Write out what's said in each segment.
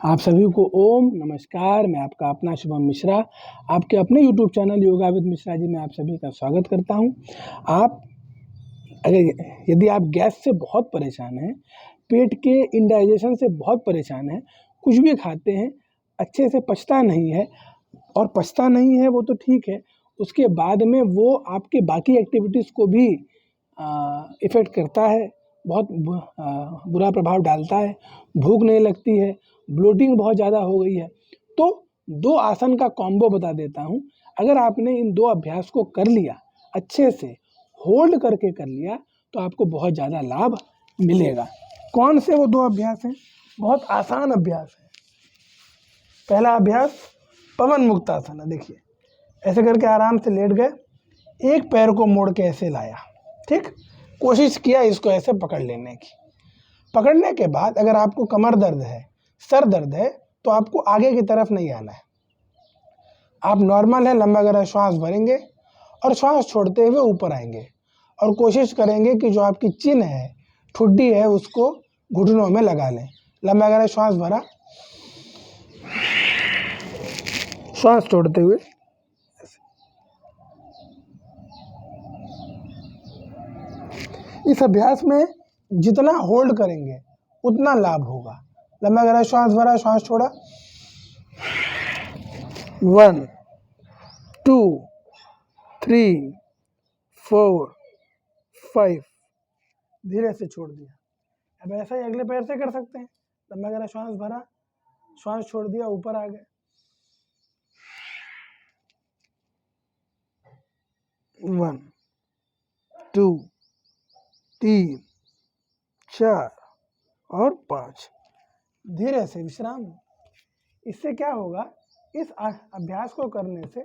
आप सभी को ओम नमस्कार। मैं आपका अपना शुभम मिश्रा आपके अपने YouTube channel yoga with Mishra ji में आप सभी का स्वागत करता हूं। आप यदि आप गैस से बहुत परेशान हैं, पेट के इंडाइजेशन से बहुत परेशान हैं, कुछ भी खाते हैं अच्छे से पचता नहीं है, और पचता नहीं है वो तो ठीक है, उसके बाद में वो आपके बाकी एक्टिविटीज़ को भी इफ़ेक्ट करता है, बहुत बुरा प्रभाव डालता है। भूख नहीं लगती है, ब्लोटिंग बहुत ज़्यादा हो गई है। तो 2 आसन का कॉम्बो बता देता हूँ। अगर आपने इन 2 अभ्यास को कर लिया, अच्छे से होल्ड करके कर लिया, तो आपको बहुत ज़्यादा लाभ मिलेगा। कौन से वो 2 अभ्यास हैं? बहुत आसान अभ्यास है। पहला अभ्यास पवन मुक्तासन है। देखिए, ऐसे करके आराम से लेट गए, एक पैर को मोड़ के ऐसे लाया, ठीक? कोशिश किया इसको ऐसे पकड़ लेने की। पकड़ने के बाद अगर आपको कमर दर्द है, सर दर्द है, तो आपको आगे की तरफ नहीं आना है। आप नॉर्मल है, लंबा गहरा श्वास भरेंगे और श्वास छोड़ते हुए ऊपर आएंगे, और कोशिश करेंगे कि जो आपकी चिन है, ठुड्डी है, उसको घुटनों में लगा लें। लंबा गहरा श्वास भरा, श्वास छोड़ते हुए इस अभ्यास में जितना होल्ड करेंगे उतना लाभ होगा। लंबा गहरा श्वास भरा, श्वास छोड़ा, 1 2 3 4 5, धीरे से छोड़ दिया। अब ऐसा ही अगले पैर से कर सकते हैं। लंबा गहरा श्वास भरा, श्वास छोड़ दिया, ऊपर आ गए, 1 2 3 4 और 5, धीरे से विश्राम। इससे क्या होगा, इस अभ्यास को करने से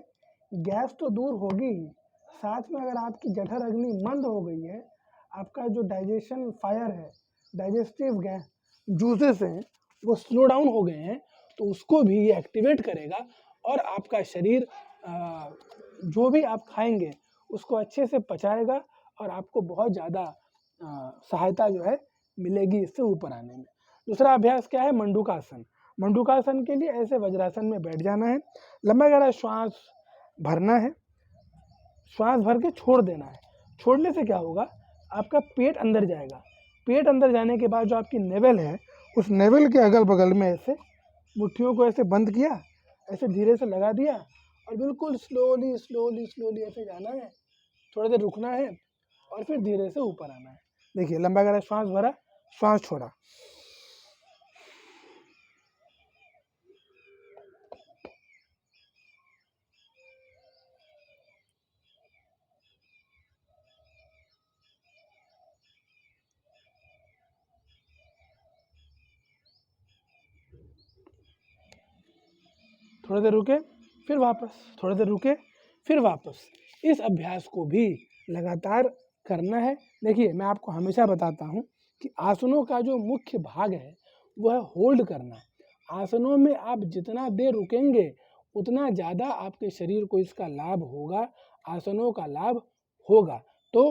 गैस तो दूर होगी ही, साथ में अगर आपकी जठर अग्नि मंद हो गई है, आपका जो डाइजेशन फायर है, डाइजेस्टिव गैस जूसेस हैं, वो स्लो डाउन हो गए हैं, तो उसको भी ये एक्टिवेट करेगा, और आपका शरीर जो भी आप खाएंगे उसको अच्छे से पचाएगा, और आपको बहुत ज़्यादा सहायता जो है मिलेगी इससे ऊपर आने में। दूसरा अभ्यास क्या है? मंडूकासन। मंडूकासन के लिए ऐसे वज्रासन में बैठ जाना है, लंबा गहरा श्वास भरना है, श्वास भर के छोड़ देना है। छोड़ने से क्या होगा, आपका पेट अंदर जाएगा। पेट अंदर जाने के बाद जो आपकी नेवल है, उस नेवल के अगल बगल में ऐसे मुट्ठियों को ऐसे बंद किया, ऐसे धीरे से लगा दिया, और बिल्कुल स्लोली स्लोली स्लोली ऐसे जाना है, थोड़ी देर रुकना है, और फिर धीरे से ऊपर आना है। देखिए, लंबा गहरा श्वास भरा, श्वास छोड़ा, थोड़ी देर रुके, फिर वापस, थोड़ी देर रुके, फिर वापस। इस अभ्यास को भी लगातार करना है। देखिए, मैं आपको हमेशा बताता हूँ कि आसनों का जो मुख्य भाग है वो है होल्ड करना। आसनों में आप जितना देर रुकेंगे उतना ज़्यादा आपके शरीर को इसका लाभ होगा, आसनों का लाभ होगा। तो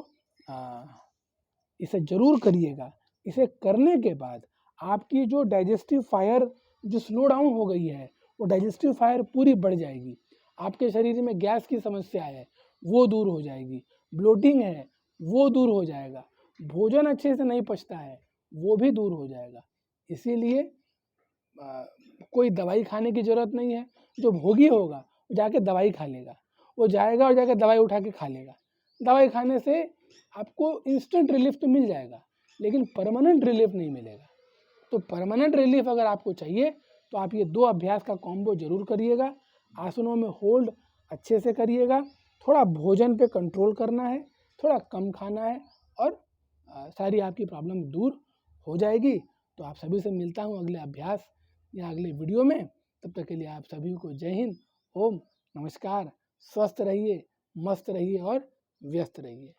इसे ज़रूर करिएगा। इसे करने के बाद आपकी जो डाइजेस्टिव फायर जो स्लो डाउन हो गई है, वो डाइजेस्टिव फायर पूरी बढ़ जाएगी। आपके शरीर में गैस की समस्या है वो दूर हो जाएगी, ब्लोटिंग है वो दूर हो जाएगा, भोजन अच्छे से नहीं पचता है वो भी दूर हो जाएगा। इसीलिए कोई दवाई खाने की ज़रूरत नहीं है। जो भोगी होगा वो जाके दवाई खा लेगा, वो जाएगा और जाके दवाई उठा के खा लेगा। दवाई खाने से आपको इंस्टेंट रिलीफ तो मिल जाएगा, लेकिन परमानेंट रिलीफ नहीं मिलेगा। तो परमानेंट रिलीफ अगर आपको चाहिए तो आप ये 2 अभ्यास का कॉम्बो ज़रूर करिएगा। आसनों में होल्ड अच्छे से करिएगा, थोड़ा भोजन पे कंट्रोल करना है, थोड़ा कम खाना है, और सारी आपकी प्रॉब्लम दूर हो जाएगी। तो आप सभी से मिलता हूँ अगले अभ्यास या अगले वीडियो में। तब तक के लिए आप सभी को जय हिंद, ओम नमस्कार। स्वस्थ रहिए, मस्त रहिए और व्यस्त रहिए।